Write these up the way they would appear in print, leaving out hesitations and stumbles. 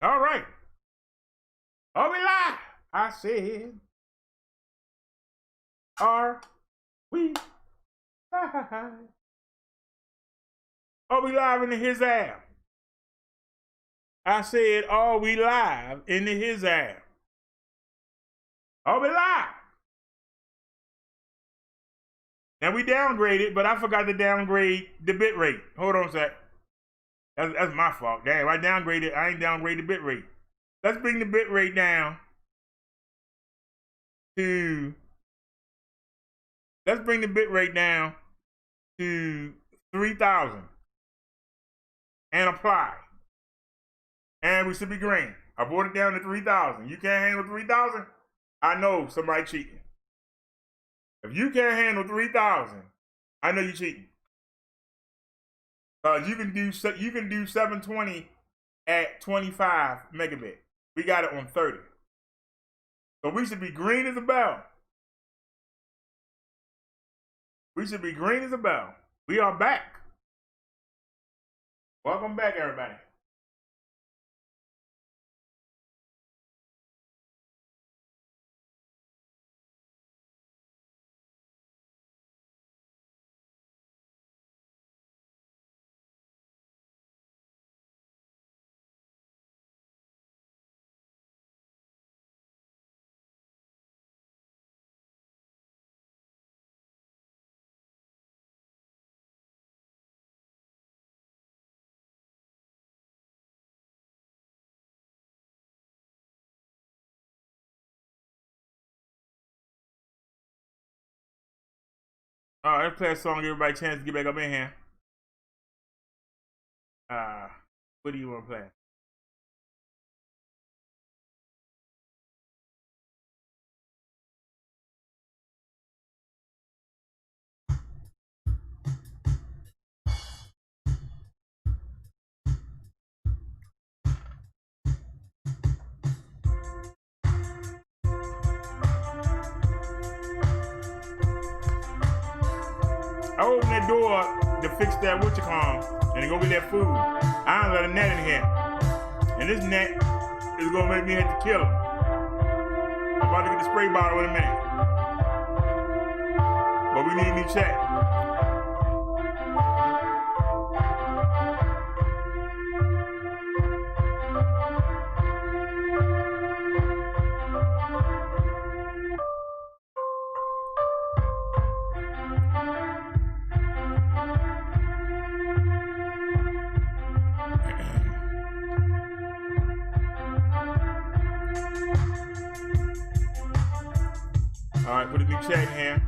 All right. Are we live? I said, are we live? Are we live into his app? I said, are we live into his app? Are we live? Now we downgraded, but I forgot to downgrade the bit rate. Hold on a sec. That's my fault. Damn, I downgraded. I ain't downgraded the bit rate. Let's bring the bit rate down to. Let's bring the bit rate down to 3,000 and apply. And we should be green. I brought it down to 3,000. You can't handle 3,000? I know somebody cheating. If you can't handle 3,000, I know you're cheating. You can do 720 at 25 megabit. We got it on 30. So we should be green as a bell. We should be green as a bell. We are back. Welcome back, everybody. All right, let's play a song, give everybody a chance to get back up in here. What do you want to play? I opened that door to fix that and to go get that food. I don't let a net in here. And this net is gonna make me have to kill him. I'm about to get the spray bottle in a minute. But we need a new check. All right, put a new check in here.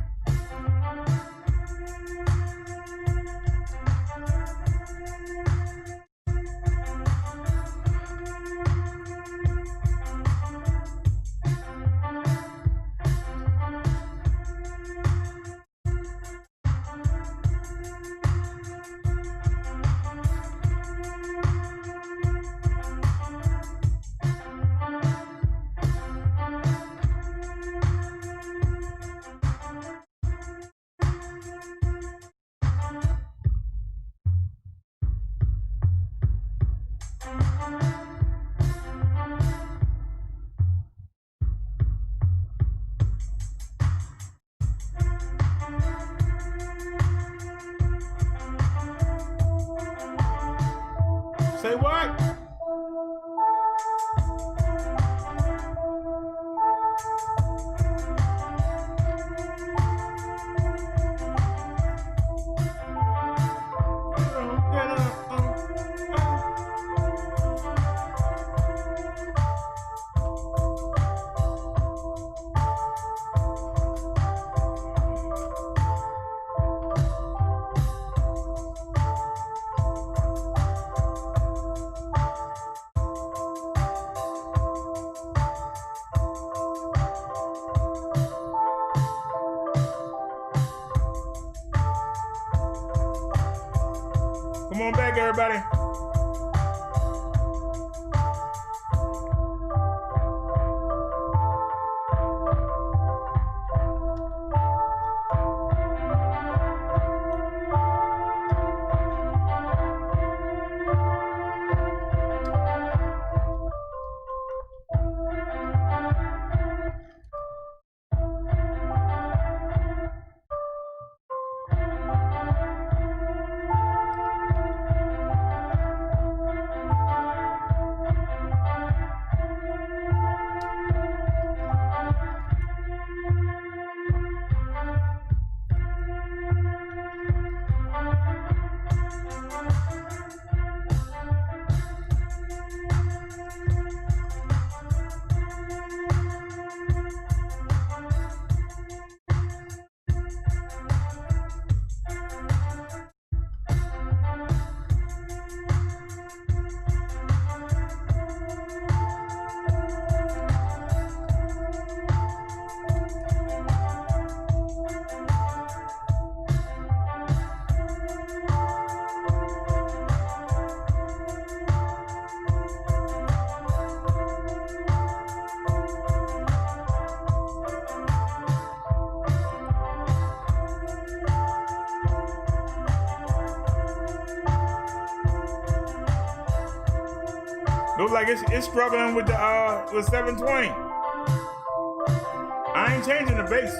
Say what? Come on back, everybody. Looks like it's struggling with the with 720. I ain't changing the base.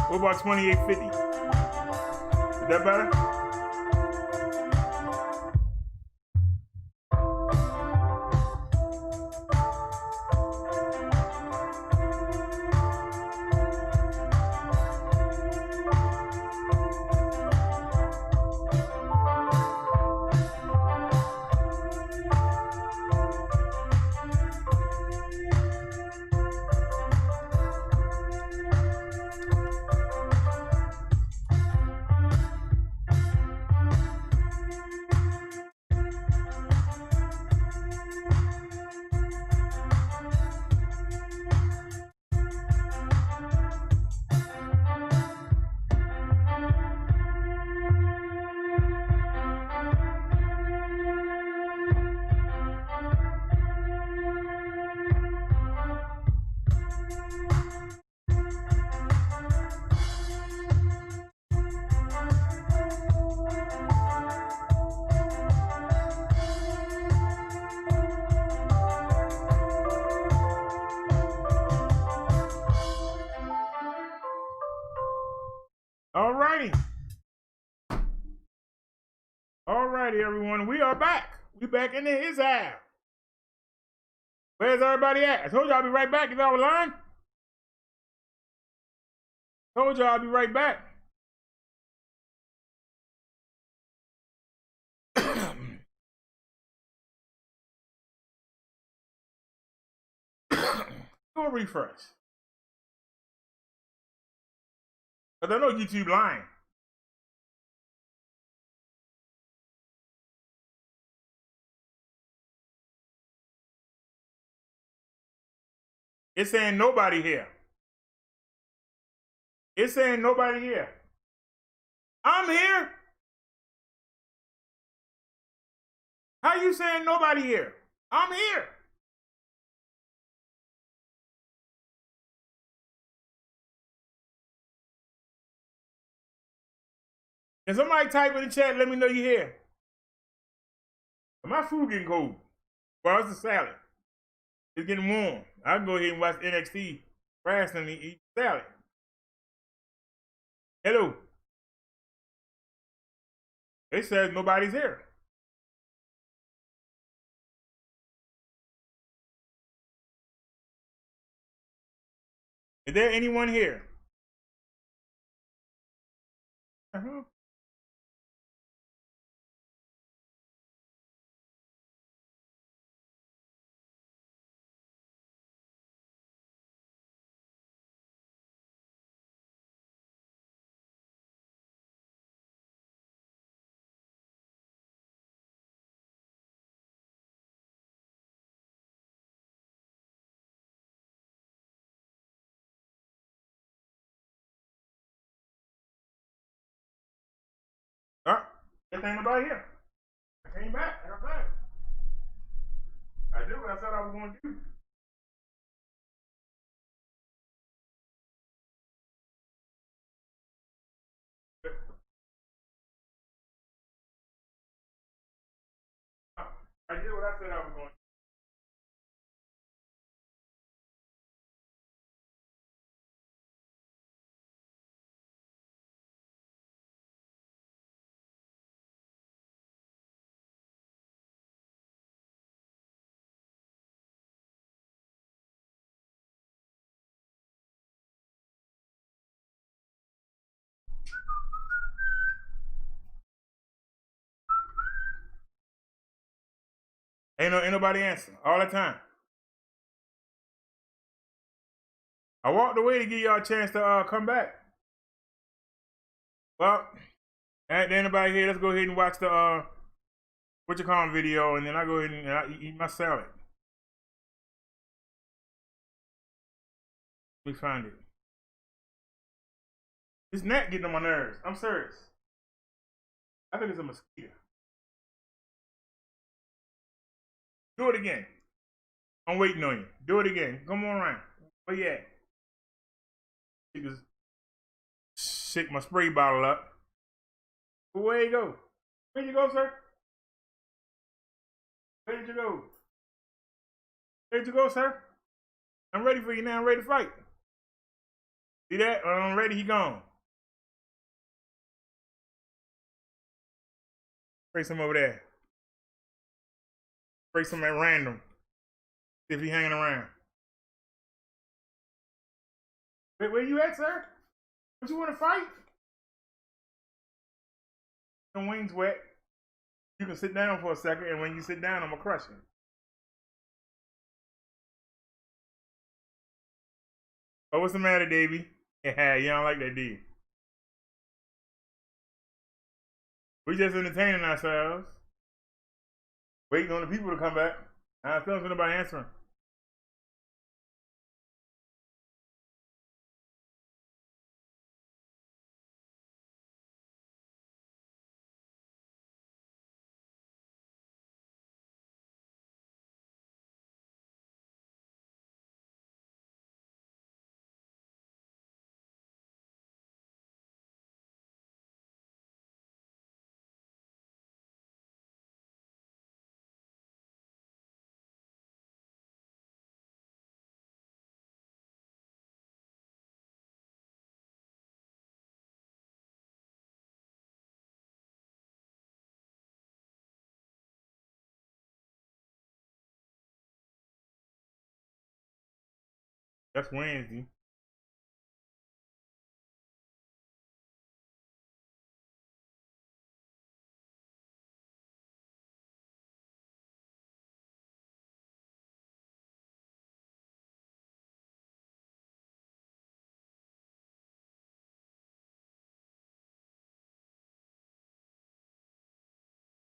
What about 2850? Is that better? Alrighty, everyone. We are back. We back into his ass. Where's everybody at? I told you I'll be right back. Is that line? Told you I'll be right back. Do a refresh. Because I know YouTube lying. It's saying nobody here. It's saying nobody here. I'm here. How you saying nobody here? I'm here. Can somebody type in the chat, let me know you're here. My food getting cold. Well, it's a salad. It's getting warm. I can go ahead and watch NXT wrestling and eat salad. Hello. They said nobody's here. Is there anyone here? Uh-huh. There ain't nobody here. I came back, like I said. I did what I said I was going to do. I did what I said I was going to do. Ain't nobody answer all the time. I walked away to give y'all a chance to come back. Well, ain't anybody here. Let's go ahead and watch the what you call video, and then I go ahead and I eat my salad. Let me find it. This gnat getting on my nerves. I'm serious. I think it's a mosquito. Do it again. I'm waiting on you. Do it again. Come on around. Where you at? Just shake my spray bottle up. Where you go? Where'd you go, sir? Where did you go? Where'd you go, sir? I'm ready for you now. I'm ready to fight. See that? I'm ready. He gone. Spray some over there. Spray some at random. See if he hanging around. Where you at, sir? Don't you want to fight? The wings wet. You can sit down for a second, and when you sit down, I'm gonna crush you. Oh, what's the matter, Davey? Yeah, you don't like that, do you? We just entertaining ourselves. Waiting on the people to come back. I still don't see nobody answering. That's Wednesday.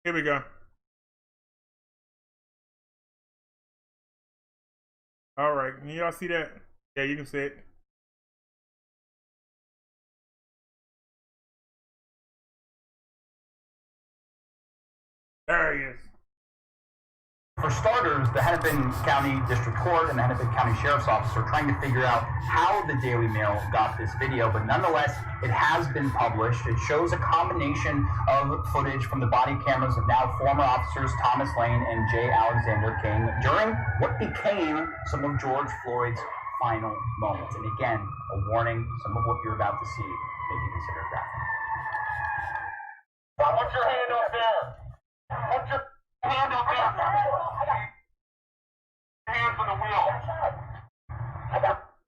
Here we go. All right, can y'all see that? Yeah, you can see it. There he is. For starters, the Hennepin County District Court and the Hennepin County Sheriff's Office are trying to figure out how the Daily Mail got this video, but nonetheless, it has been published. It shows a combination of footage from the body cameras of now former officers Thomas Lane and J. Alexander King during what became some of George Floyd's final moments. And again, a warning, some of what you're about to see may be considered graphic. Put your hand up there. Put your hand up there. Hands on the wheel.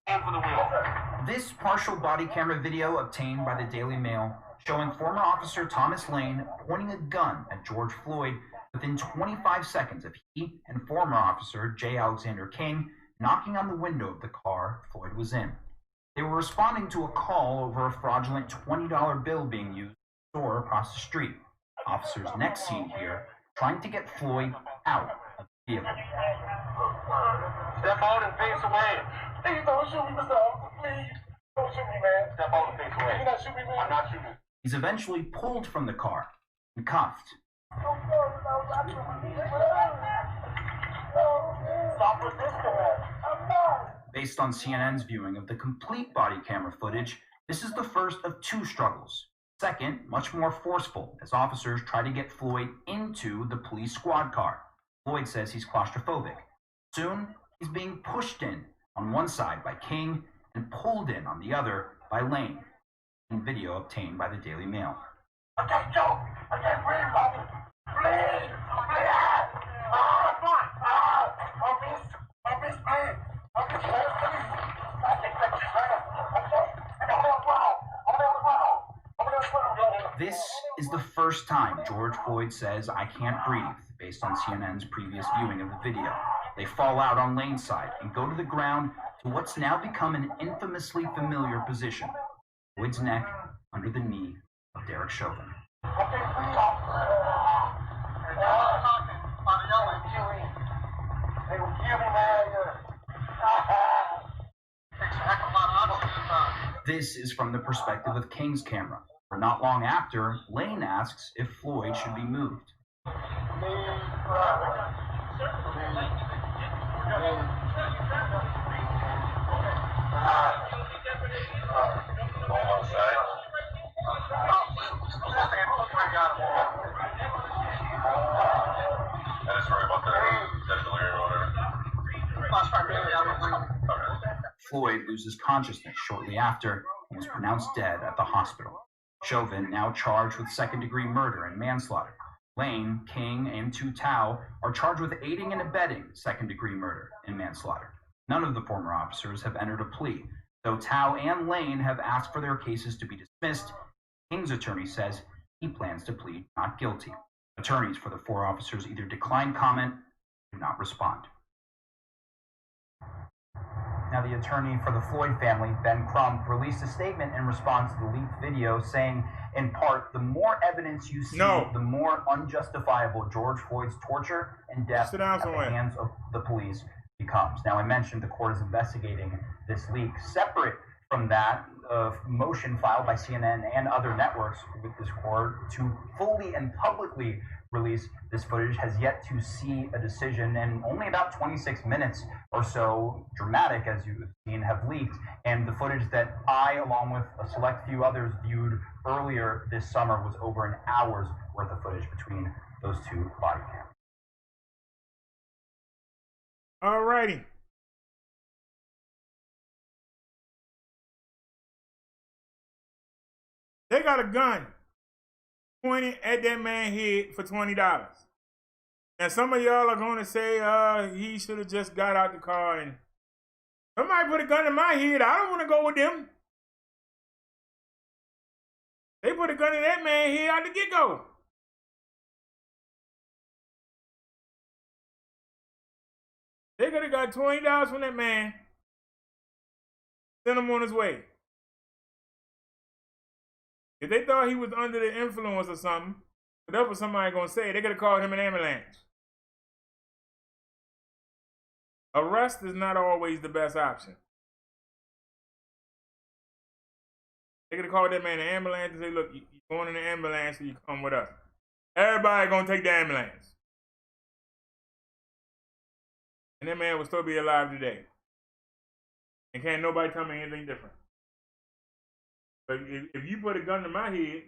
Hands on the wheel. This partial body camera video obtained by the Daily Mail showing former officer Thomas Lane pointing a gun at George Floyd within 25 seconds of he and former officer J. Alexander King knocking on the window of the car Floyd was in. They were responding to a call over a fraudulent $20 bill being used in a store across the street. Officers next seen here trying to get Floyd out of the vehicle. Step out and face away. Please don't shoot me, Mr. Officer. Please don't shoot me, man. Step out and face away. You're not shooting me, man. I'm not shooting. He's eventually pulled from the car and cuffed. Stop resisting, man. I'm not. Based on CNN's viewing of the complete body camera footage, this is the first of two struggles. Second, much more forceful, as officers try to get Floyd into the police squad car. Floyd says he's claustrophobic. Soon, he's being pushed in on one side by King and pulled in on the other by Lane, in video obtained by the Daily Mail. I can't choke. I can't breathe, Bobby. Please. Please. Please, please. This is the first time George Floyd says, "I can't breathe," based on CNN's previous viewing of the video. They fall out on Lane's side and go to the ground to what's now become an infamously familiar position. Floyd's neck under the knee of Derek Chauvin. They will kill me, man. Takes a heck of a lot of honesty. This is from the perspective of King's camera. For not long after, Lane asks if Floyd should be moved. Floyd loses consciousness shortly after and was pronounced dead at the hospital. Chauvin, now charged with second-degree murder and manslaughter. Lane, King, and Tu Tao are charged with aiding and abetting second-degree murder and manslaughter. None of the former officers have entered a plea, though Tao and Lane have asked for their cases to be dismissed. King's attorney says he plans to plead not guilty. Attorneys for the 4 officers either decline comment or do not respond. Now, the attorney for the Floyd family, Ben Crump, released a statement in response to the leaked video saying, in part, the more evidence you see, the more unjustifiable George Floyd's torture and death at the hands of the police becomes. Now, I mentioned the court is investigating this leak. Separate from that, motion filed by CNN and other networks with this court to fully and publicly release this footage has yet to see a decision, and only about 26 minutes or so, dramatic as you've seen, have leaked. And the footage that I, along with a select few others, viewed earlier this summer was over an hour's worth of footage between those 2 body cams. Alrighty. They got a gun pointed at that man's head for $20. And some of y'all are going to say he should have just got out the car, and somebody put a gun in my head. I don't want to go with them. They put a gun in that man's head out the get-go. They could have got $20 from that man, sent him on his way. If they thought he was under the influence or something, that's what somebody gonna say. They could have called him an ambulance. Arrest is not always the best option. They could have called that man an ambulance and say, look, you're going in the ambulance, so you come with us. Everybody gonna take the ambulance. And that man will still be alive today. And can't nobody tell me anything different. But if you put a gun to my head,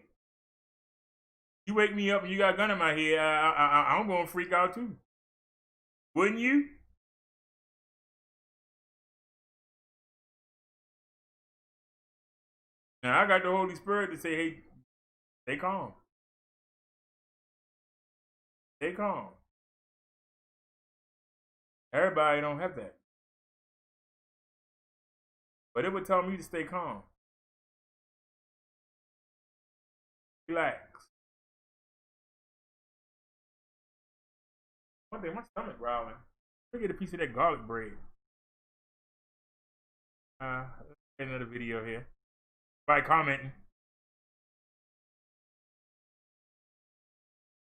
you wake me up and you got a gun in my head, I'm going to freak out too. Wouldn't you? Now, I got the Holy Spirit to say, hey, stay calm. Stay calm. Everybody don't have that. But it would tell me to stay calm. Relax. One day, my stomach growling. Let me get a piece of that garlic bread. Let's get another video here. By commenting.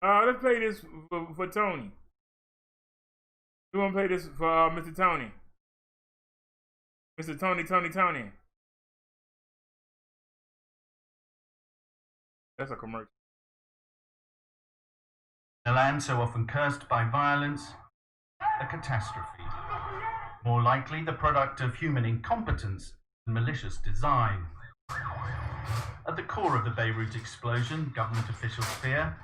Let's play this for Tony. We want to play this for Mr. Tony. Mr. Tony. That's a commercial. A land so often cursed by violence, a catastrophe. More likely the product of human incompetence and malicious design. At the core of the Beirut explosion, government officials fear,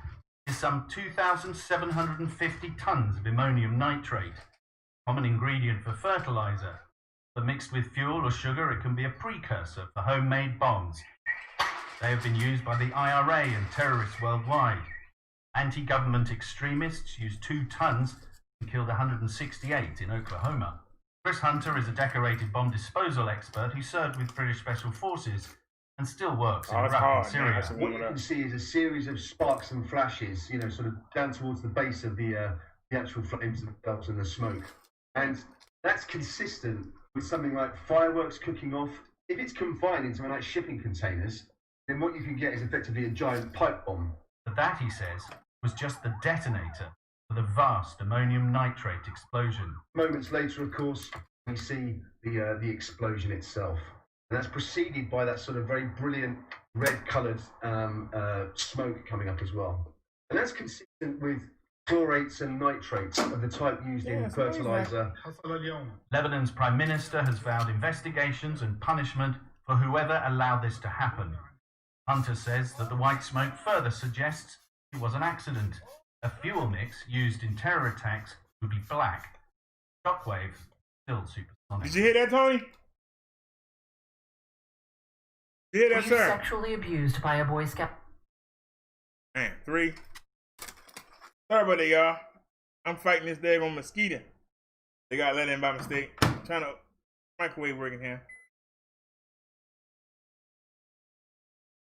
is some 2,750 tons of ammonium nitrate, common ingredient for fertilizer, but mixed with fuel or sugar it can be a precursor for homemade bombs. They have been used by the IRA and terrorists worldwide. Anti-government extremists used 2 tons and killed 168 in Oklahoma. Chris Hunter is a decorated bomb disposal expert who served with British Special Forces and still works in Iraq and Syria. What you can see is a series of sparks and flashes, you know, sort of down towards the base of the actual flames themselves and the smoke. And that's consistent with something like fireworks cooking off. If it's confined into like shipping containers, then what you can get is effectively a giant pipe bomb. But that, he says, was just the detonator for the vast ammonium nitrate explosion. Moments later, of course, we see the explosion itself. And that's preceded by that sort of very brilliant red-coloured smoke coming up as well. And that's consistent with chlorates and nitrates of the type used in fertilizer. Lebanon's Prime Minister has vowed investigations and punishment for whoever allowed this to happen. Hunter says that the white smoke further suggests it was an accident. A fuel mix used in terror attacks would be black. Shockwave, still supersonic. Did you hear that, Tony? Did you hear that, Were you sir? sexually abused by a Boy Scout? Man, 3. Sorry about that, y'all. I'm fighting this daggone mosquito. They got let in by mistake. I'm trying to microwave working here.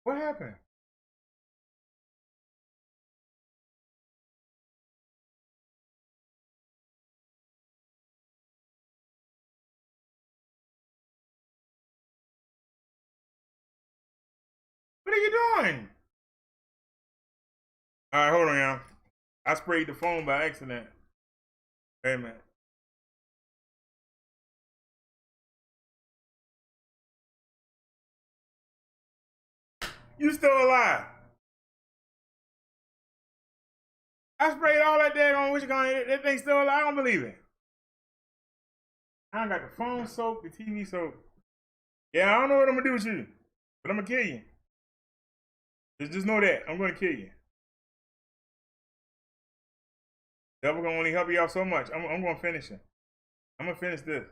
What happened? What are you doing? All right, hold on, y'all. I sprayed the phone by accident. Wait a minute. You still alive? I sprayed all that daggone what you call it. That thing still alive? I don't believe it. I got the phone soaked, the TV soaked. Yeah, I don't know what I'm gonna do with you, but I'm gonna kill you. Just know that I'm gonna kill you. Devil gonna only help you out so much. I'm gonna finish it. I'm gonna finish this.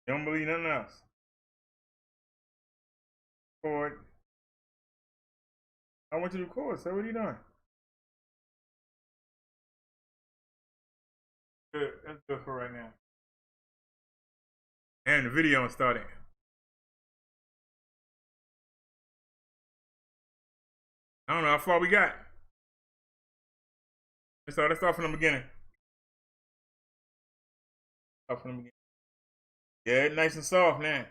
You don't believe nothing else. Record. I want you to record, so what are you doing? Good. That's good for right now. And the video is starting. I don't know how far we got. Let's start from the beginning. Start from the beginning. Yeah, it's nice and soft now.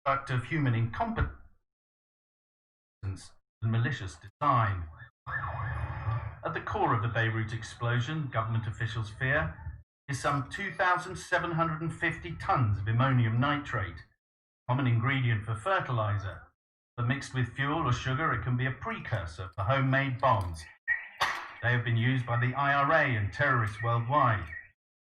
Product of human incompetence and malicious design. At the core of the Beirut explosion, government officials fear, is some 2,750 tons of ammonium nitrate, common ingredient for fertilizer. But mixed with fuel or sugar, it can be a precursor for homemade bombs. They have been used by the IRA and terrorists worldwide.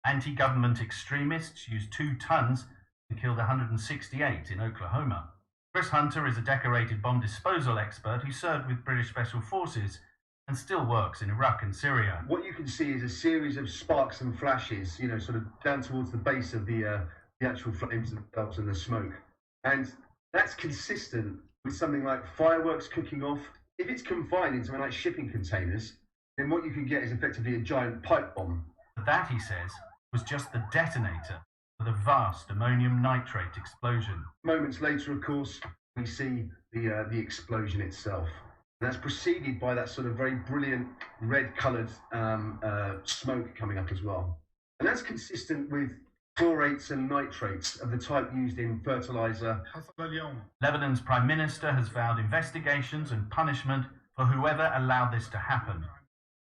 Anti-government extremists used 2 tons and killed 168 in Oklahoma. Chris Hunter is a decorated bomb disposal expert who served with British Special Forces and still works in Iraq and Syria. What you can see is a series of sparks and flashes, you know, sort of down towards the base of the actual flames themselves and the smoke. And that's consistent with something like fireworks cooking off. If it's confined into like shipping containers, then what you can get is effectively a giant pipe bomb. But that, he says, was just the detonator for the vast ammonium nitrate explosion. Moments later, of course, we see the explosion itself. And that's preceded by that sort of very brilliant red-coloured smoke coming up as well. And that's consistent with chlorates and nitrates of the type used in fertilizer. Lebanon's Prime Minister has vowed investigations and punishment for whoever allowed this to happen.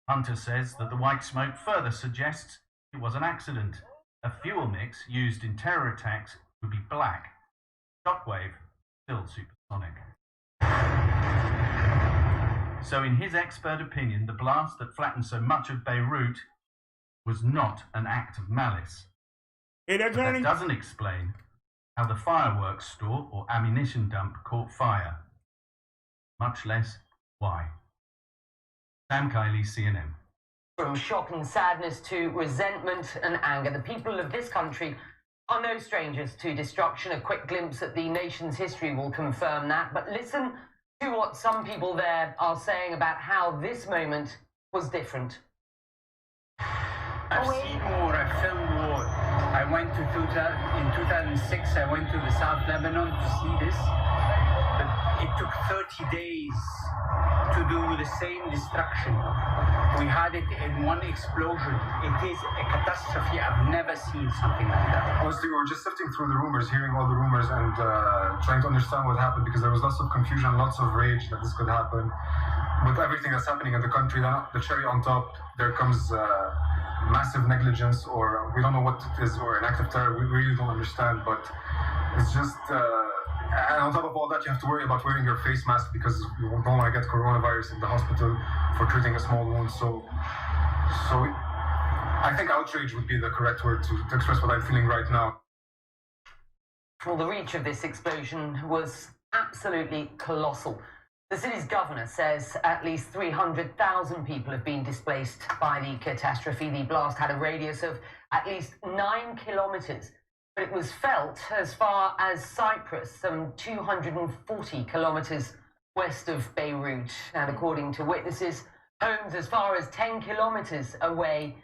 Hunter says that the white smoke further suggests it was an accident. A fuel mix used in terror attacks would be black. Shockwave, still supersonic. So in his expert opinion, the blast that flattened so much of Beirut was not an act of malice. Hey, But that doesn't explain how the fireworks store or ammunition dump caught fire, much less why. Sam Kaylie, CNN. From shock and sadness to resentment and anger, the people of this country are no strangers to destruction. A quick glimpse at the nation's history will confirm that. But listen to what some people there are saying about how this moment was different. I've seen war, I've filmed war. I went to in 2006, I went to the South Lebanon to see this. But it took 30 days to do the same destruction. We had it in one explosion. It is a catastrophe. I've never seen something like that. Honestly, we were just sifting through the rumors, hearing all the rumors and trying to understand what happened because there was lots of confusion, lots of rage that this could happen. with everything that's happening in the country, then the cherry on top, there comes massive negligence, or we don't know what it is, or an act of terror. We really don't understand, but it's just. And on top of all that, you have to worry about wearing your face mask because you don't want to get coronavirus in the hospital for treating a small wound. So I think outrage would be the correct word to express what I'm feeling right now. Well, the reach of this explosion was absolutely colossal. The city's governor says at least 300,000 people have been displaced by the catastrophe. The blast had a radius of at least 9 kilometers, but it was felt as far as Cyprus, some 240 kilometers west of Beirut. And according to witnesses, homes as far as 10 kilometers away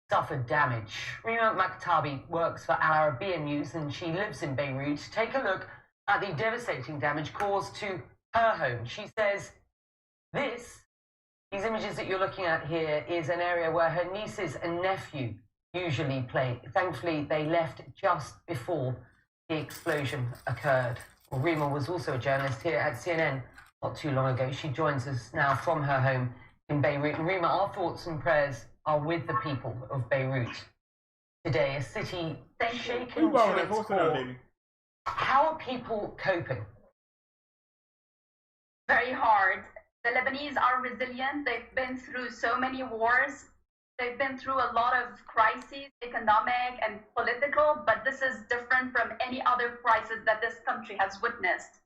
suffered damage. Rima Maktabi works for Al Arabiya News and she lives in Beirut. Take a look at the devastating damage caused to her home. She says these images that you're looking at here is an area where her nieces and nephew usually play. Thankfully, they left just before the explosion occurred. Well, Rima was also a journalist here at CNN not too long ago. She joins us now from her home in Beirut. And Rima, our thoughts and prayers are with the people of Beirut today, a city shaken to its core. How are people coping? Very hard. The Lebanese are resilient. They've been through so many wars. They've been through a lot of crises, economic and political, but this is different from any other crisis that this country has witnessed.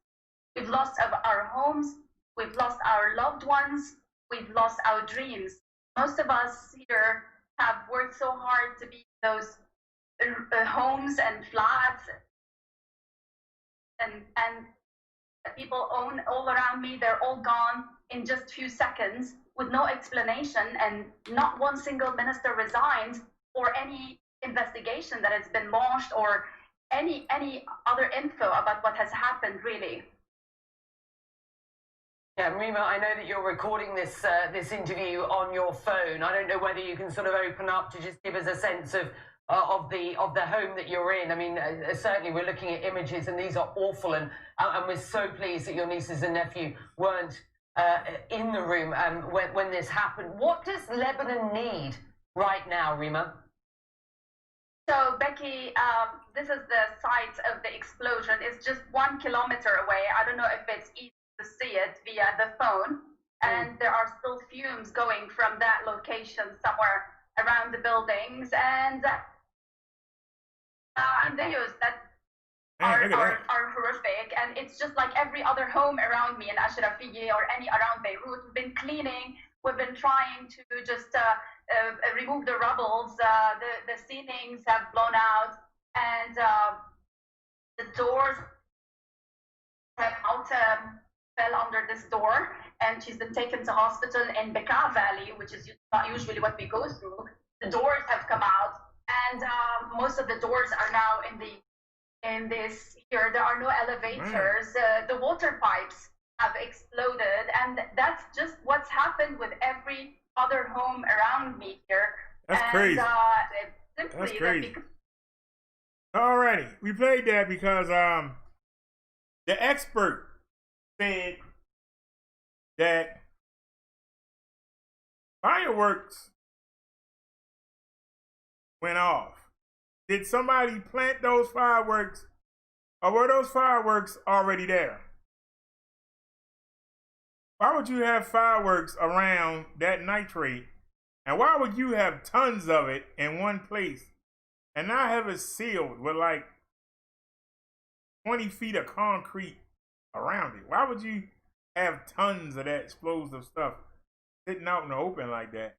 We've lost our homes, we've lost our loved ones, we've lost our dreams. Most of us here have worked so hard to be in those homes and flats, and people own all around me, they're all gone in just a few seconds with no explanation, and not one single minister resigned, or any investigation that has been launched, or any other info about what has happened, really. Yeah, Rima, I know that you're recording this interview on your phone. I don't know whether you can sort of open up to just give us a sense of the home that you're in. I mean, certainly we're looking at images, and these are awful, and we're so pleased that your nieces and nephew weren't in the room when this happened. What does Lebanon need right now, Rima? So, Becky, this is the site of the explosion. It's just 1 kilometer away. I don't know if it's easy to see it via the phone, and there are still fumes going from that location somewhere around the buildings, and videos that are horrific, and it's just like every other home around me in Ashrafieh or any around Beirut. We've been cleaning, we've been trying to just remove the rubbles. The ceilings have blown out, and the doors have fell under this door, and she's been taken to hospital in Bekaa Valley, which is not usually what we go through. The doors have come out, and most of the doors are now in this here. There are no elevators. The water pipes have exploded, and that's just what's happened with every other home around me here. That's crazy. That's crazy. Alrighty, we played that because the expert said that fireworks went off. Did somebody plant those fireworks, or were those fireworks already there? Why would you have fireworks around that nitrate, and why would you have tons of it in one place and not have it sealed with like 20 feet of concrete around it? Why would you have tons of that explosive stuff sitting out in the open like that?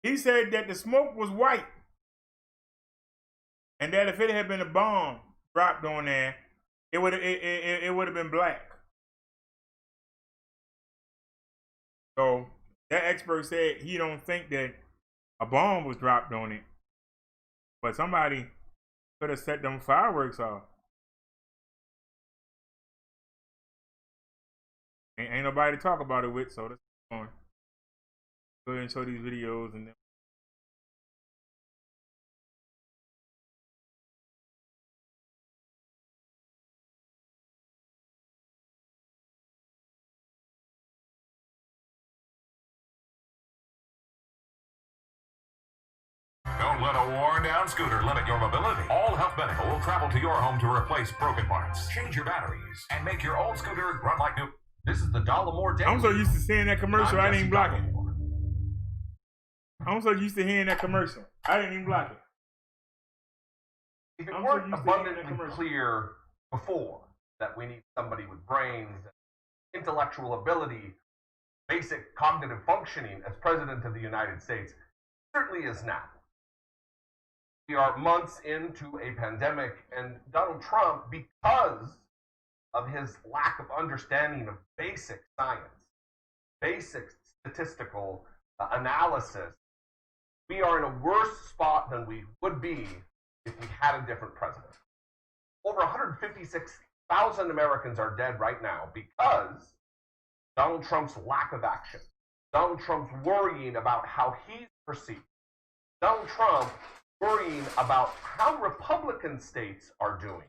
He said that the smoke was white, and that if it had been a bomb dropped on there, it would have been black. So that expert said he don't think that a bomb was dropped on it, but somebody could have set them fireworks off. Ain't nobody to talk about it with, so let's go on. Go ahead and show these videos, and then Don't let a worn-down scooter limit your mobility. All Health Medical will travel to your home to replace broken parts, change your batteries, and make your old scooter run like new. This is the Dollamore Daily. I'm so used to seeing that commercial, I didn't even block it. I'm so used to hearing that commercial, I didn't even block it. If it weren't abundantly clear before that we need somebody with brains, intellectual ability, basic cognitive functioning as President of the United States, it certainly is now. We are months into a pandemic, and Donald Trump, because of his lack of understanding of basic science, basic statistical analysis, we are in a worse spot than we would be if we had a different president. Over 156,000 Americans are dead right now because Donald Trump's lack of action, Donald Trump's worrying about how he's perceived, Donald Trump worrying about how Republican states are doing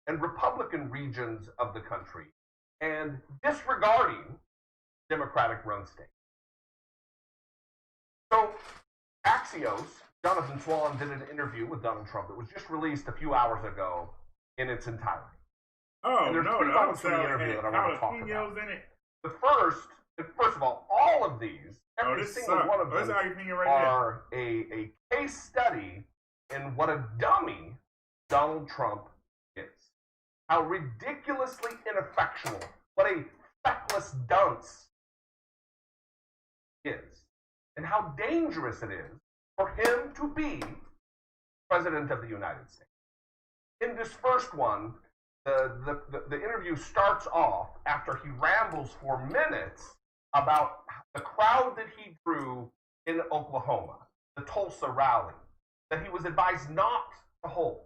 and Republican regions of the country, and disregarding Democratic-run states. So Axios, Jonathan Swan did an interview with Donald Trump that was just released a few hours ago in its entirety. Oh, and there's no, three no, parts to the interview that I want to talk about. In it. The first of all of these, every single one of them are a case study in what a dummy Donald Trump is. How ridiculously ineffectual, what a feckless dunce is, and how dangerous it is for him to be President of the United States. In this first one, the interview starts off after he rambles for minutes about the crowd that he drew in Oklahoma, the Tulsa rally, that he was advised not to hold,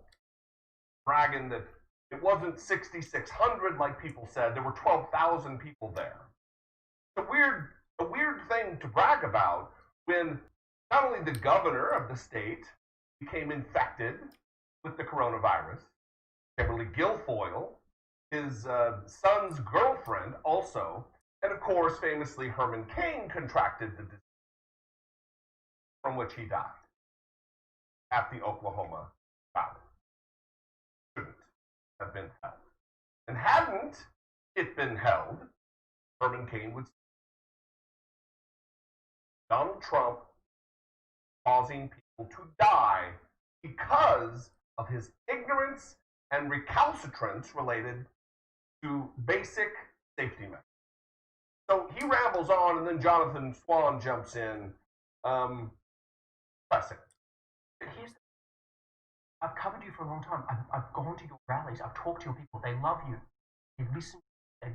bragging that it wasn't 6,600 like people said, there were 12,000 people there. It's a weird thing to brag about when not only the governor of the state became infected with the coronavirus, Kimberly Guilfoyle, his son's girlfriend also, and of course, famously, Herman Cain contracted the disease from which he died at the Oklahoma rally. Shouldn't have been held. And hadn't it been held, Herman Cain would say, Donald Trump causing people to die because of his ignorance and recalcitrance related to basic safety measures. So he rambles on, and then Jonathan Swan jumps in, pressing. I've covered you for a long time. I've gone to your rallies. I've talked to your people. They love you. They listen to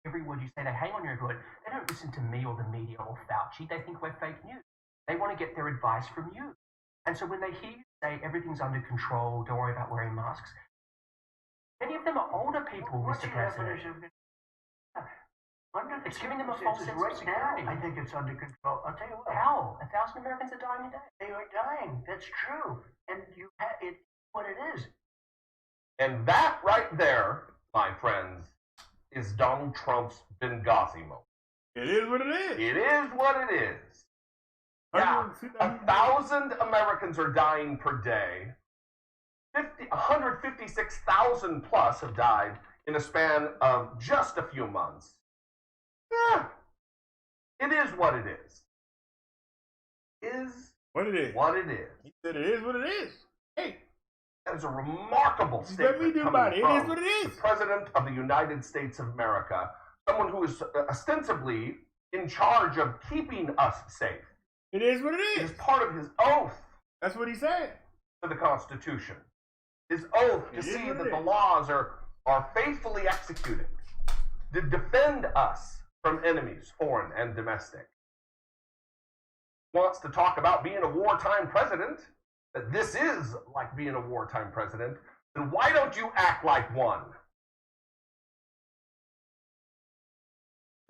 every word you say. They hang on your every word. They don't listen to me or the media or Fauci. They think we're fake news. They want to get their advice from you. And so when they hear you say everything's under control, don't worry about wearing masks, many of them are older people, Mr. President. It's giving them a false sense of security. I think it's under control. I'll tell you what. How? 1,000 Americans are dying a day. They are dying. That's true. And you have it what it is. And that right there, my friends, is Donald Trump's Benghazi moment. It is what it is. It is what it is. Yeah, 1,000 Americans are dying per day. 156,000 plus have died in a span of just a few months. Yeah, it is what it is. Is what it is. What it is. He said it is what it is. Hey, that is a remarkable statement. Let me do about it. It is what it is. The President of the United States of America, someone who is ostensibly in charge of keeping us safe. It is what it is. It is part of his oath. That's what he said. To the Constitution. His oath to see that the laws are faithfully executed, to defend us from enemies, foreign and domestic. Wants to talk about being a wartime president, that this is like being a wartime president, then why don't you act like one?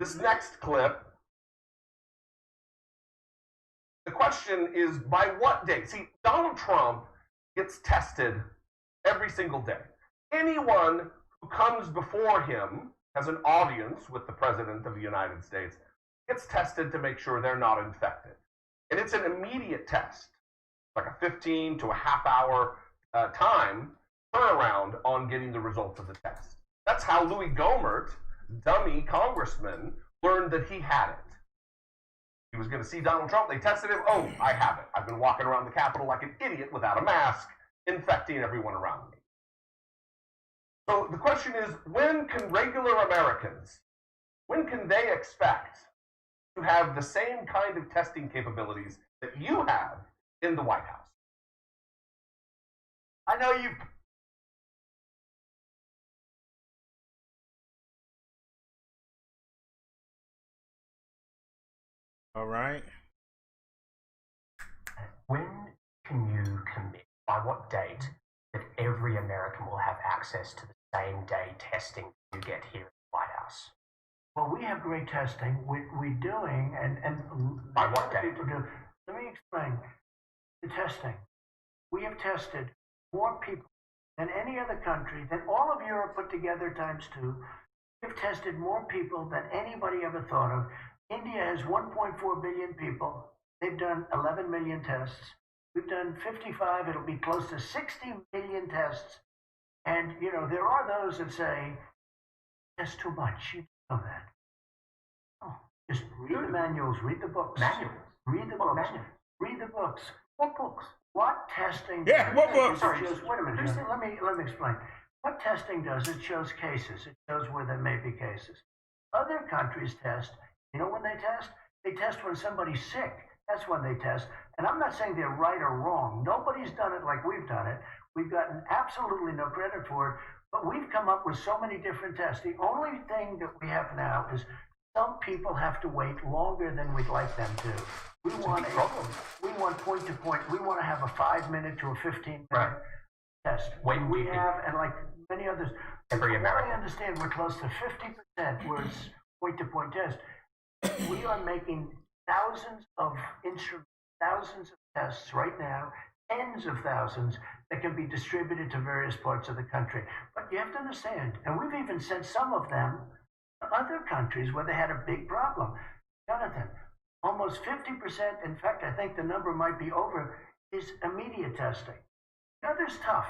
This next clip, the question is, by what date? See, Donald Trump gets tested every single day. Anyone who comes before him has an audience with the President of the United States, gets tested to make sure they're not infected. And it's an immediate test. like a 15 to a half hour time turnaround on getting the results of the test. That's how Louis Gohmert, dummy congressman, learned that he had it. He was going to see Donald Trump. They tested him. Oh, I have it. I've been walking around the Capitol like an idiot without a mask, infecting everyone around me. So the question is, when can regular Americans, when can they expect to have the same kind of testing capabilities that you have in the White House? I know you've... All right. When can you commit, by what date, that every American will have access to the same day testing you get here in the White House? Well, we have great testing. We're doing, and by what date? People do. Let me explain. The testing. We have tested more people than any other country, than all of Europe put together ×2. We've tested more people than anybody ever thought of. India has 1.4 billion people. They've done 11 million tests. We've done 55. It'll be close to 60 million tests. And, you know, there are those that say, that's too much. You know that. Oh, just read the manuals, read the books. Manuals? Read the books. Manuals? Read the books. What books? What testing? Yeah, what books? Sorry, wait a minute. Let me explain. What testing does, it shows cases. It shows where there may be cases. Other countries test. You know when they test? They test when somebody's sick. That's when they test. And I'm not saying they're right or wrong. Nobody's done it like we've done it. We've gotten absolutely no credit for it. But we've come up with so many different tests. The only thing that we have now is some people have to wait longer than we'd like them to. We want point to point. We want to have a 5-minute to a 15-minute test. When we have, and like many others, every American. I understand we're close to 50% where it's point to point test. We are making thousands of instruments, thousands of tests right now, tens of thousands that can be distributed to various parts of the country. But you have to understand, and we've even sent some of them to other countries where they had a big problem. Jonathan, almost 50%, in fact, I think the number might be over, is immediate testing. The other's tough.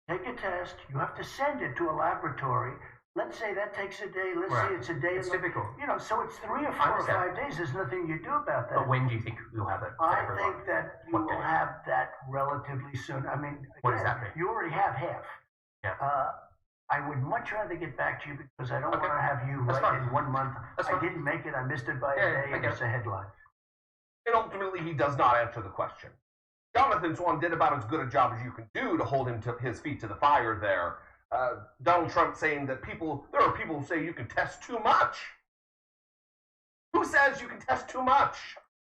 Take a test, you have to send it to a laboratory. Let's say that takes a day. Let's say it's a day. It's difficult. You know, so it's 3 or 4 or 5 days. There's nothing you do about that. But when do you think you'll have it? I think that you will have that relatively soon. I mean, what does that mean? You already have half. Yeah. I would much rather get back to you because I don't want to have you in 1 month. I didn't make it. I missed it by a day. It was a headline. And ultimately, he does not answer the question. Jonathan Swan did about as good a job as you can do to hold him to his feet to the fire there. Donald Trump saying that there are people who say you can test too much. Who says you can test too much?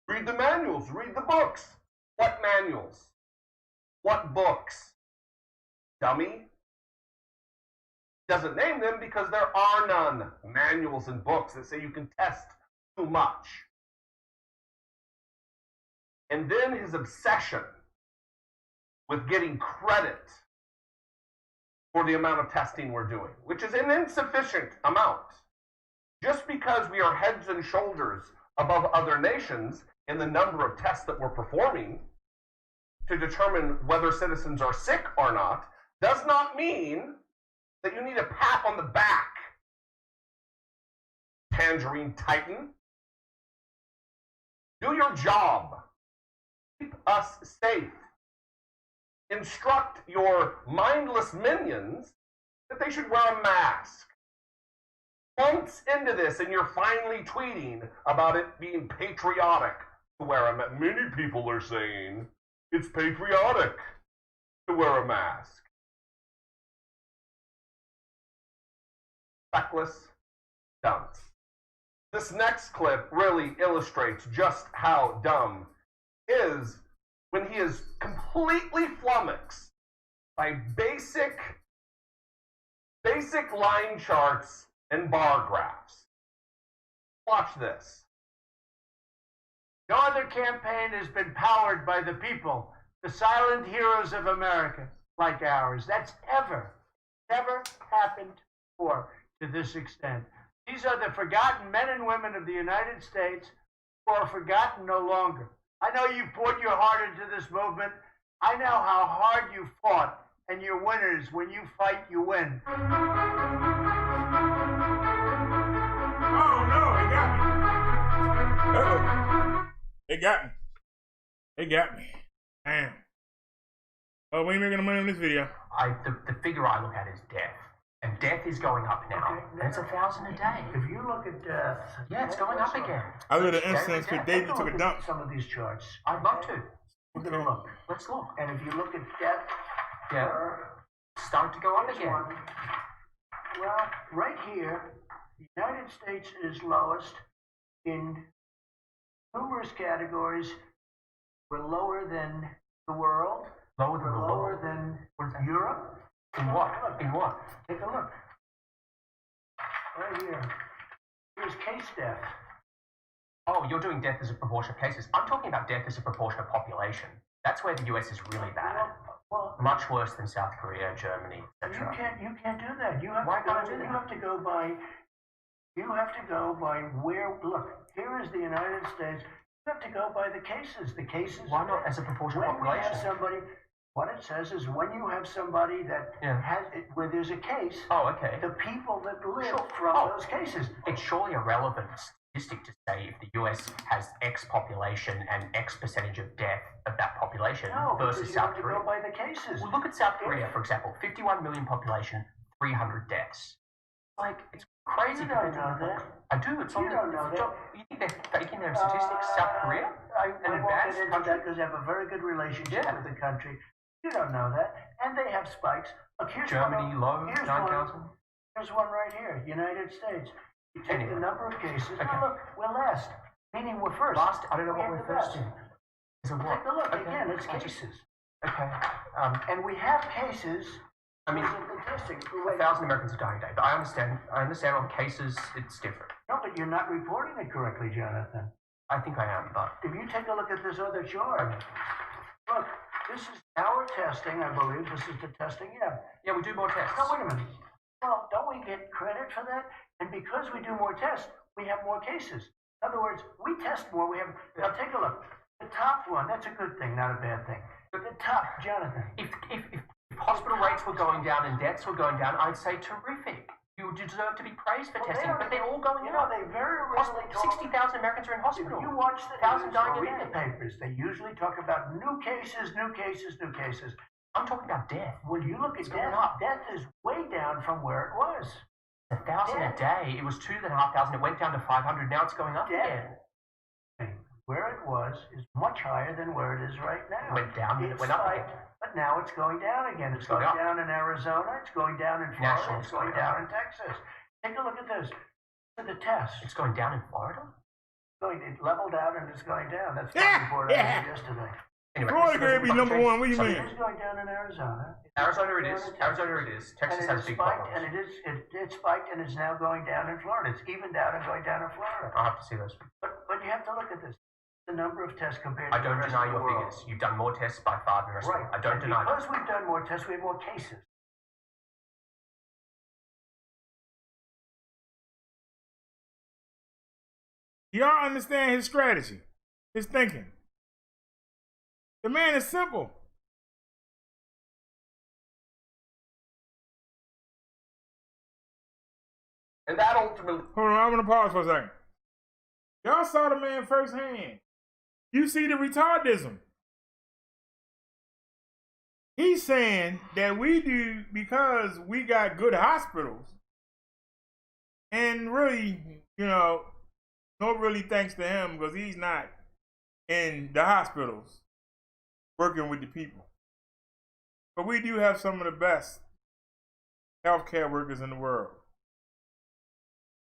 Read the manuals, read the books. What manuals? What books? Dummy? Doesn't name them because there are none. Manuals and books that say you can test too much. And then his obsession with getting credit for the amount of testing we're doing, which is an insufficient amount. Just because we are heads and shoulders above other nations in the number of tests that we're performing to determine whether citizens are sick or not, does not mean that you need a pat on the back. Tangerine Titan. Do your job. Keep us safe. Instruct your mindless minions that they should wear a mask. Months into this, and you're finally tweeting about it being patriotic to wear a mask. Many people are saying it's patriotic to wear a mask. Feckless dunce. This next clip really illustrates just how dumb is when he is completely flummoxed by basic line charts and bar graphs. Watch this. No other campaign has been powered by the people, the silent heroes of America, like ours. That's never happened before to this extent. These are the forgotten men and women of the United States who are forgotten no longer. I know you've poured your heart into this movement. I know how hard you fought, and you're winners. When you fight, you win. Oh no, they got me. Uh-oh. They got me. They got me. Damn. Oh, we ain't making the money on this video. The figure I look at is death. And death is going up now. Okay, and it's 1,000 a day. If you look at death, Yeah, it's going up again. I lit an instance because David took a dump. some of these charts. I'd love to. Look at them. Look. Let's look. And if you look at death, Yeah. Start to go up here's again. one. Well, right here, the United States is lowest in numerous categories. We're lower than the world. Lower than We're the lower world. than Europe. In what? Look. In what? Take a look. Right here. Here's case death. Oh, you're doing death as a proportion of cases. I'm talking about death as a proportion of population. That's where the US is really bad. Well, Much worse than South Korea, Germany, etc. you can't do that. You have Why to can't I go, do that? You have to go by. You have to go by where. Look, here is the United States. You have to go by the cases. The cases. Why not as a proportion of When we population? have somebody, what it says is when you have somebody that Yeah. has where there's a case. Oh, okay. The people that live Sure. from Oh. those cases. It's surely a relevant statistic to say if the US has X population and X percentage of death of that population No, because versus you South have to Korea. go by the cases. Well, look at South Korea, for example. 51 million population, 300 deaths. Like, it's crazy. You don't compared to know the- that. I do. It's You on don't the, know it's that. on- You think they're faking their statistics? South Korea? I An won't get advanced into country? that because they have a very good relationship Yeah. with the country. You don't know that. And they have spikes. Look, here's Germany, one. low, Here's 9,000. one. Here's one right here. United States. You take Anyway. the number of cases. Okay. Now look, we're last. Meaning we're first. Last, I don't know what We're we're the first best. in. Is it what? Take a look. Okay. Again, it's I just- cases. Okay. And we have cases. I mean, There's a statistic. 1,000 Americans are dying a day. But I understand on cases, it's different. No, but you're not reporting it correctly, Jonathan. I think I am, but If you take a look at this other chart, look, this is our testing, I believe. This is the testing, yeah. yeah, we do more tests. Now, wait a minute. Well, don't we get credit for that? And because we do more tests, we have more cases. In other words, we test more. We have. Now, take a look. The top one, that's a good thing, not a bad thing. But the top, Jonathan. If hospital rates were going down and deaths were going down, I'd say terrific. You deserve to be praised for Well, testing, but they're all going You know, up. they very rarely talk. 60,000 Americans are in If hospital. you watch the 1,000 news dying or a read day. the papers, they usually talk about new cases, new cases, new cases. I'm talking about death. When you look at It's going death, up. death is way down from where it was. 1,000 a day. It was 2,500. It went down to 500. Now it's going up again. Death, where it was, is much higher than where it is right now. It went down, then it went up spiked, again. But now it's going down again. It's going going up. down in Arizona. It's going down in Florida. National, It's going it's going down in Texas. Take a look at this. Look at the test. It's going down in Florida? It leveled out and it's going down. That's the Yeah, report yeah. I had yesterday. Anyway, Florida this could be doesn't number change. one. What do you So- mean? It's going down in Arizona. Arizona it going is. down in Arizona Texas. it is. Texas And has it big spiked, problems. and it spiked, and it's now going down in Florida. It's even down and going down in Florida. I'll have to see those. But you have to look at this. The number of tests compared I to the don't rest deny of the your world. figures. You've done more tests by far than the rest of Right. them. I don't And deny that. because we've done more tests, we have more cases. Y'all understand his strategy, his thinking. The man is simple. And that ultimately. Hold on, I'm gonna pause for a second. Y'all saw the man firsthand. You see the retardism. He's saying that we do because we got good hospitals. And really, no really thanks to him because he's not in the hospitals working with the people. But we do have some of the best healthcare workers in the world.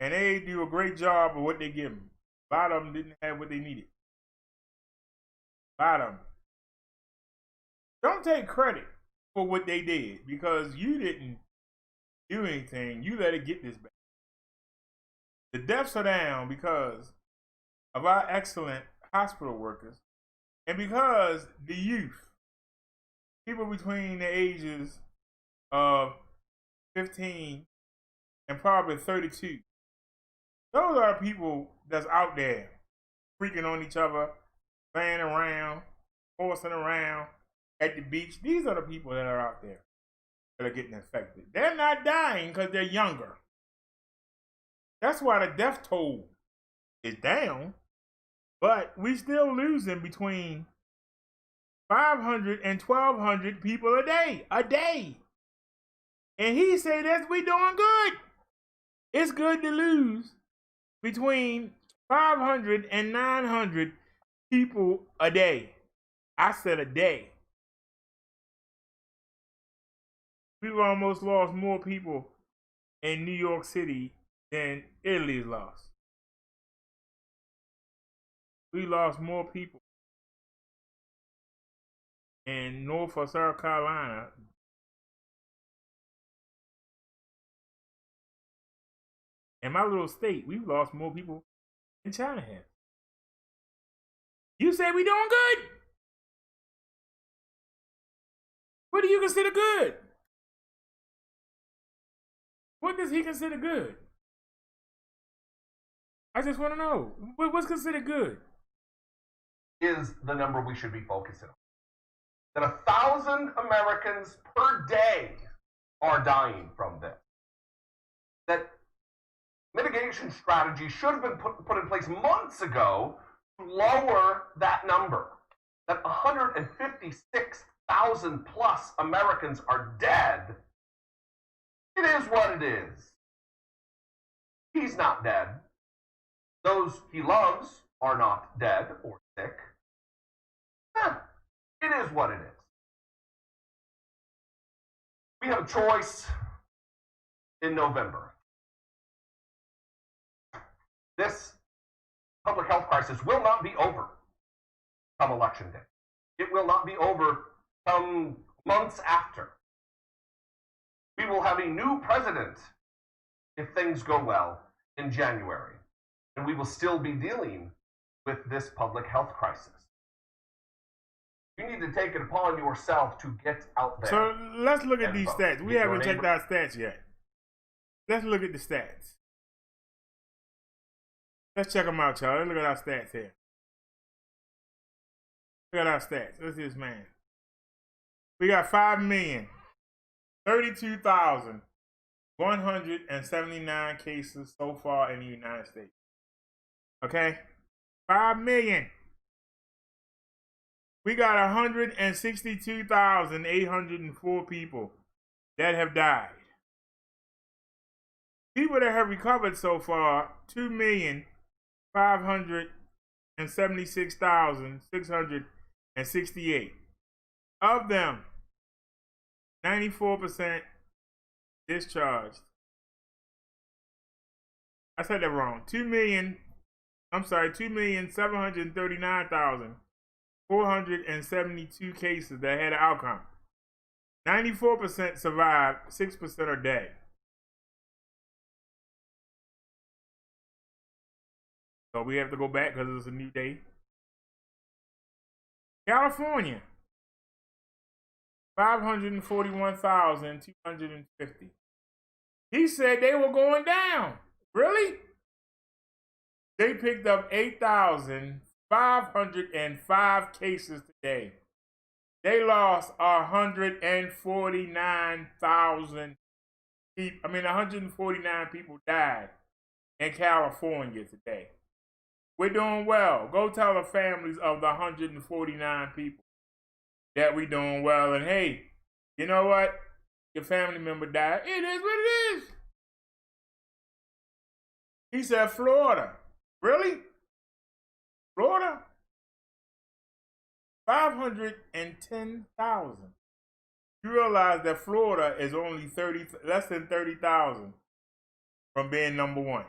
And they do a great job of what they give them. A lot of them didn't have what they needed. A lot of them. Don't take credit for what they did because you didn't do anything. You let it get this bad. The deaths are down because of our excellent hospital workers and because the youth, people between the ages of 15 and probably 32, those are people that's out there freaking on each other, playing around, horsing around, at the beach. These are the people that are out there that are getting infected. They're not dying because they're younger. That's why the death toll is down, but we still losing between 500 and 1,200 people a day. And he said that we doing good. It's good to lose between 500 and 900 people a day. I said a day. We've almost lost more people in New York City than Italy's lost. We lost more people in North or South Carolina. In my little state, we've lost more people than China has. You say we doing good? What do you consider good? What does he consider good? I just want to know. What's considered good? Is the number we should be focusing on. That 1,000 Americans per day are dying from this. That mitigation strategy should have been put in place months ago to lower that number. That 156,000 plus Americans are dead. It is what it is. He's not dead. Those he loves are not dead or sick. It is what it is. We have a choice in November. This public health crisis will not be over come election day. It will not be over come months after. We will have a new president if things go well in January. And we will still be dealing with this public health crisis. You need to take it upon yourself to get out there. So let's look at these vote. stats. We haven't checked our stats yet. Let's look at the stats. Let's check them out, y'all. Let's look at our stats here. Look at our stats. Let's see this man. We got 5,032,179 cases so far in the United States. Okay? 5 million. We got 162,804 people that have died. People that have recovered so far, 2,576,668. Of them, 94% discharged. I said that wrong. 2,739,472 cases that had an outcome. 94% survived, 6% are dead. So we have to go back because it's a new day. California, 541,250. He said they were going down. Really? They picked up 8,505 cases today. They lost 149,000 people. 149 people died in California today. We're doing well. Go tell the families of the 149 people that we're doing well. And hey, you know what? Your family member died. It is what it is. He said Florida. Really? Florida? 510,000. You realize that Florida is only less than 30,000 from being number one.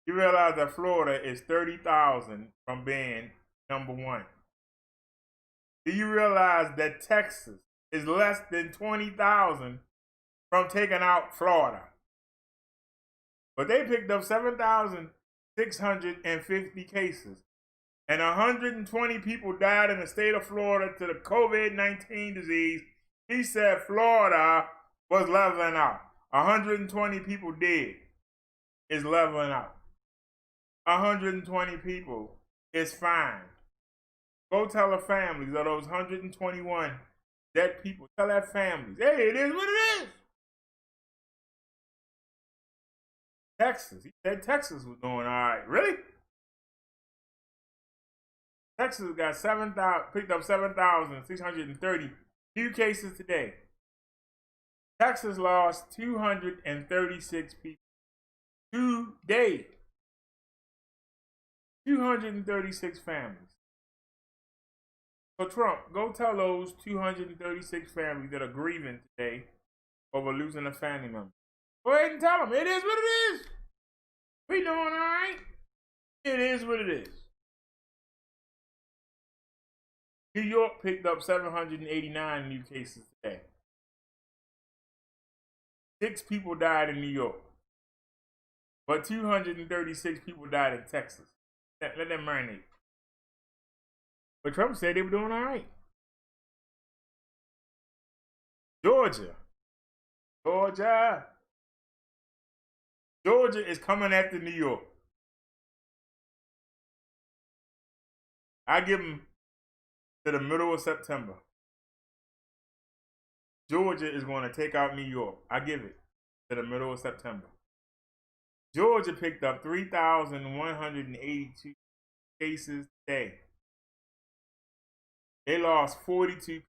You realize that Florida is 30,000 from being number one. Do you realize that Texas is less than 20,000 from taking out Florida? But they picked up 7,650 cases. And 120 people died in the state of Florida to the COVID-19 disease. He said Florida was leveling out. 120 people dead is leveling out. 120 people is fine. Go tell the families of those 121 dead people. Tell their families, hey, it is what it is. Texas. He said Texas was doing all right. Really? Texas got picked up 7,630 new cases today. Texas lost 236 people today. 236 families. So Trump, go tell those 236 families that are grieving today over losing a family member. Go ahead and tell them, it is what it is. We doing all right. It is what it is. New York picked up 789 new cases today. 6 people died in New York. But 236 people died in Texas. Let them marinate. But Trump said they were doing all right. Georgia is coming after New York. I give them to the middle of September. Georgia is going to take out New York. I give it to the middle of September. Georgia picked up 3,182 cases today. They lost 42.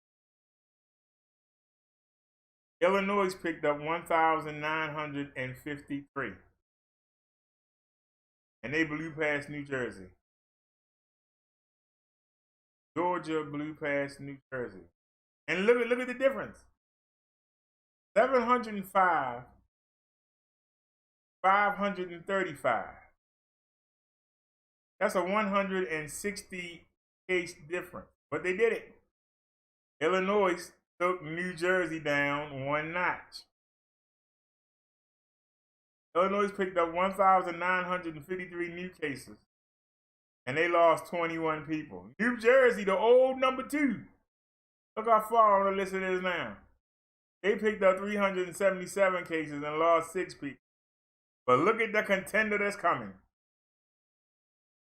Illinois picked up 1,953. And they blew past New Jersey. Georgia blew past New Jersey. And look at the difference. 705, 535. That's a 160 case difference. But they did it. Illinois took New Jersey down 1 notch. Illinois picked up 1,953 new cases. And they lost 21 people. New Jersey, the old number 2. Look how far on the list it is now. They picked up 377 cases and lost 6 people. But look at the contender that's coming.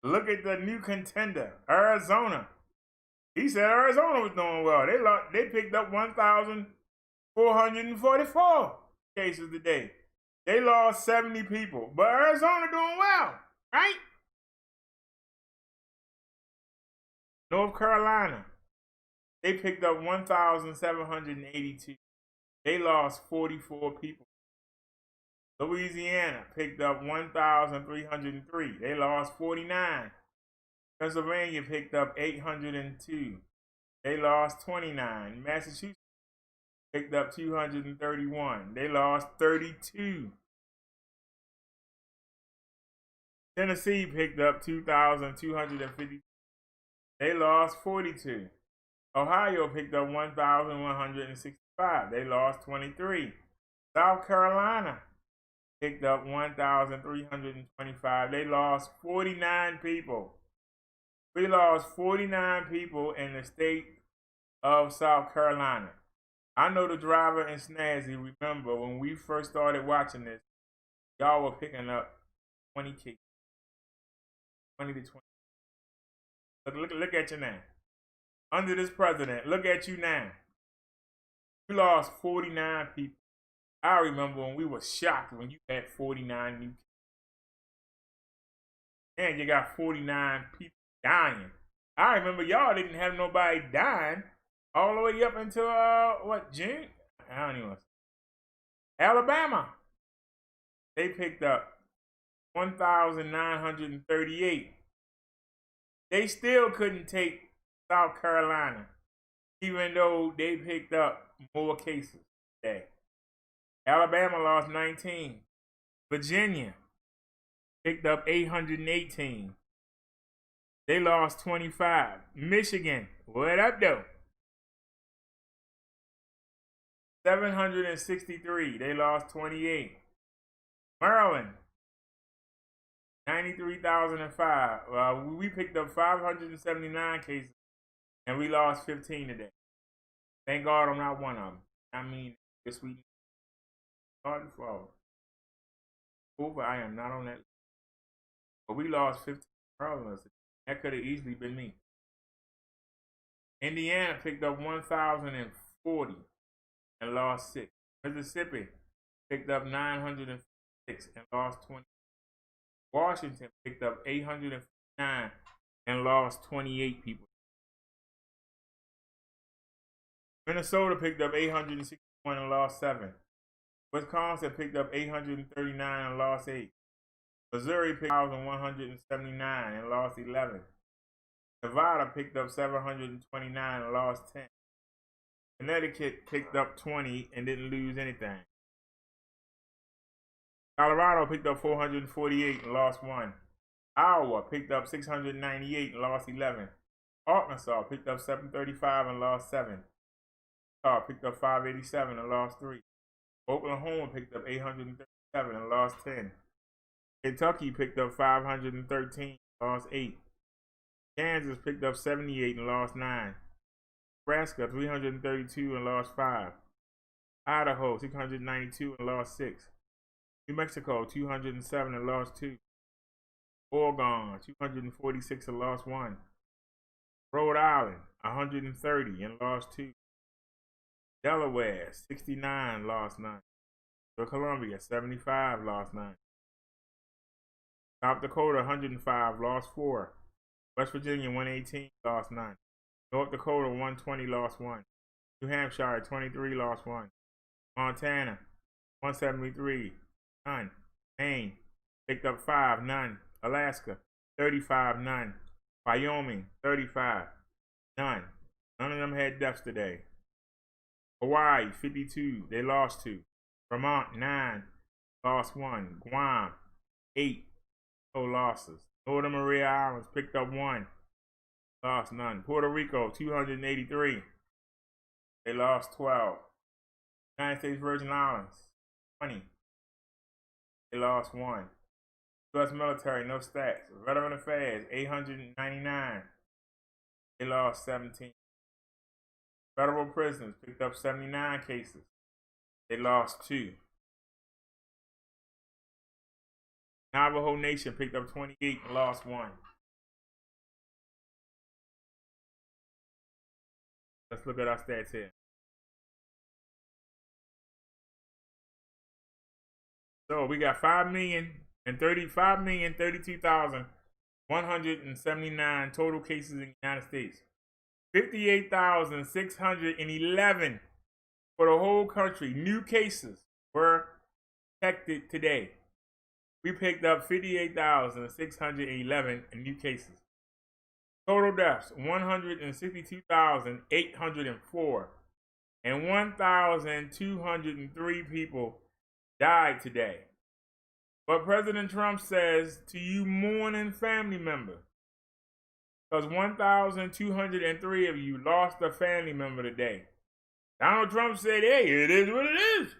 Look at the new contender, Arizona. He said Arizona was doing well. They picked up 1,444 cases today. They lost 70 people. But Arizona doing well, right? North Carolina, they picked up 1,782. They lost 44 people. Louisiana picked up 1,303. They lost 49. Pennsylvania picked up 802. They lost 29. Massachusetts picked up 231. They lost 32. Tennessee picked up 2,250. They lost 42. Ohio picked up 1,165. They lost 23. South Carolina picked up 1,325. They lost 49 people. We lost 49 people in the state of South Carolina. I know the driver and Snazzy remember when we first started watching this, y'all were picking up 20 cases. 20 to 20. Look at you now. Under this president, look at you now. You lost 49 people. I remember when we were shocked when you had 49 new cases. And you got 49 people dying. I remember y'all didn't have nobody dying all the way up until, June? I don't even know. Alabama. They picked up 1,938. They still couldn't take South Carolina, even though they picked up more cases today. Alabama lost 19. Virginia picked up 818. They lost 25. Michigan, what up though? 763. They lost 28. Maryland, 93,005. We picked up 579 cases, and we lost 15 today. Thank God I'm not one of them. I mean, this week, hard to follow. Over, I am not on that list. But we lost 15 Marylanders. That could have easily been me. Indiana picked up 1,040 and lost 6. Mississippi picked up 906 and lost 20. Washington picked up 859 and lost 28 people. Minnesota picked up 861 and lost 7. Wisconsin picked up 839 and lost 8. Missouri picked up 1,179 and lost 11. Nevada picked up 729 and lost 10. Connecticut picked up 20 and didn't lose anything. Colorado picked up 448 and lost 1. Iowa picked up 698 and lost 11. Arkansas picked up 735 and lost 7. Utah picked up 587 and lost 3. Oklahoma picked up 837 and lost 10. Kentucky picked up 513 and lost 8. Kansas picked up 78 and lost 9. Nebraska 332 and lost 5. Idaho 692 and lost 6. New Mexico 207 and lost 2. Oregon 246 and lost 1. Rhode Island 130 and lost 2. Delaware 69 lost 9. Columbia 75 lost 9. South Dakota 105 lost 4. West Virginia 118 lost 9. North Dakota 120 lost 1. New Hampshire 23 lost 1. Montana 173 none. Maine picked up 5 none. Alaska 35 none. Wyoming 35 none. None of them had deaths today. Hawaii 52 they lost 2. Vermont 9 lost 1. Guam 8 no losses. Northern Maria Islands picked up 1 lost none. Puerto Rico 283 they lost 12. United States Virgin Islands 20 they lost 1. U.S. military no stats. Veteran Affairs 899 they lost 17. Federal prisons picked up 79 cases. They lost 2. Navajo Nation picked up 28 and lost 1. Let's look at our stats here. So we got 5,032,179 total cases in the United States. 58,611 for the whole country. New cases were detected today. We picked up 58,611 in new cases. Total deaths 162,804 and 1,203 people died today. But President Trump says to you mourning family members, because 1,203 of you lost a family member today. Donald Trump said, hey, it is what it is.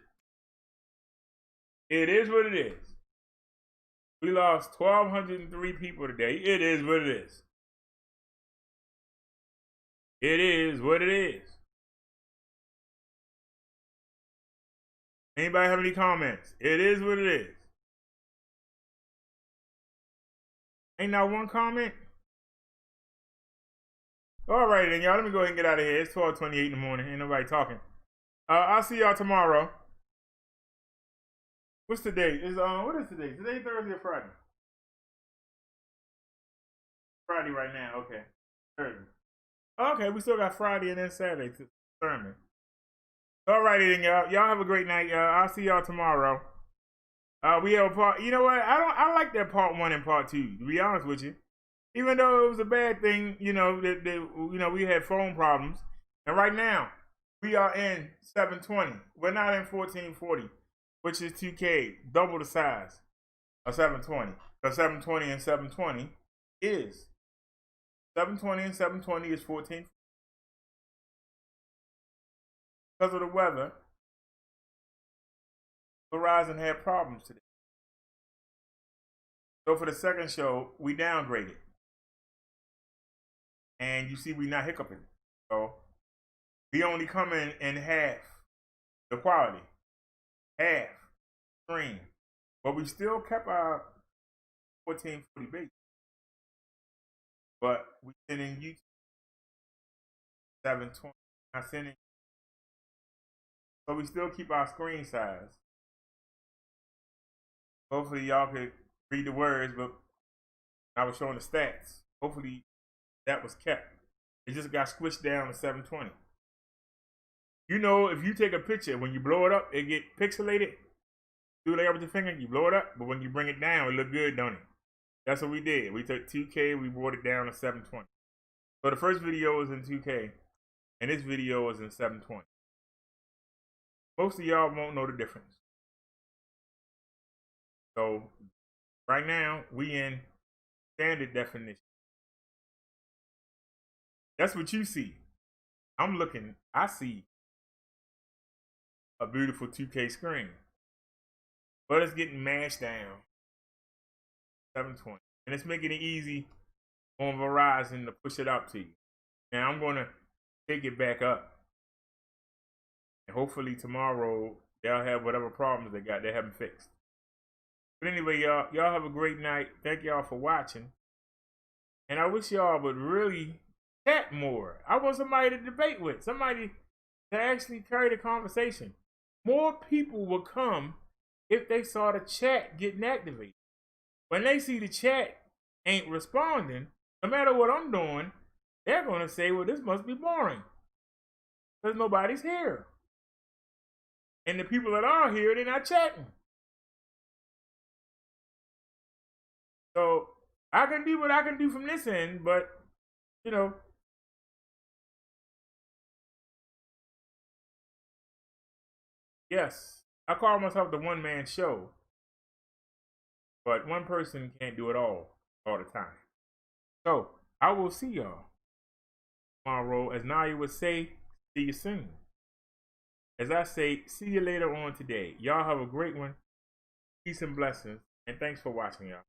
It is what it is. We lost 1,203 people today. It is what it is. It is what it is. Anybody have any comments? It is what it is. Ain't not one comment? All right, then, y'all. Let me go ahead and get out of here. It's 12:28 in the morning. Ain't nobody talking. I'll see y'all tomorrow. What's the date? What is today? Today Thursday or Friday? Friday right now. Okay. Thursday. Okay, we still got Friday and then Saturday to sermon. All righty, then, y'all. Y'all have a great night. I'll see y'all tomorrow. We have a part. You know what? I like that part 1 and part 2. To be honest with you. Even though it was a bad thing, you know, we had phone problems. And right now, we are in 720. We're not in 1440, which is 2K, double the size of 720. Because 720 and 720 is 720 and 720 is 14. Because of the weather, Verizon had problems today. So for the second show, we downgraded. And you see we not hiccuping. So we only come in half the quality. Half stream. But we still kept our 1440 base. But we send in YouTube. 720. I send it. So we still keep our screen size. Hopefully y'all could read the words, but I was showing the stats. Hopefully that was kept. It just got squished down to 720. You know, if you take a picture, when you blow it up, it get pixelated. Do it like with your finger, you blow it up, but when you bring it down, it look good, don't it? That's what we did. We took 2K, we brought it down to 720. So the first video was in 2K, and this video was in 720. Most of y'all won't know the difference. So right now, we in standard definition. That's what you see. I'm looking, I see a beautiful 2K screen. But it's getting mashed down. 720. And it's making it easy on Verizon to push it out to you. Now I'm gonna take it back up. And hopefully tomorrow they'll have whatever problems they got, they haven't fixed. But anyway, y'all have a great night. Thank y'all for watching. And I wish y'all would really chat more. I want somebody to debate with, somebody to actually carry the conversation. More people will come if they saw the chat getting activated. When they see the chat ain't responding, no matter what I'm doing, they're going to say, well, this must be boring. Because nobody's here. And the people that are here, they're not chatting. So I can do what I can do from this end, but, you know, yes, I call myself the one-man show. But one person can't do it all the time. So I will see y'all tomorrow. As Naya would say, see you soon. As I say, see you later on today. Y'all have a great one. Peace and blessings. And thanks for watching, y'all.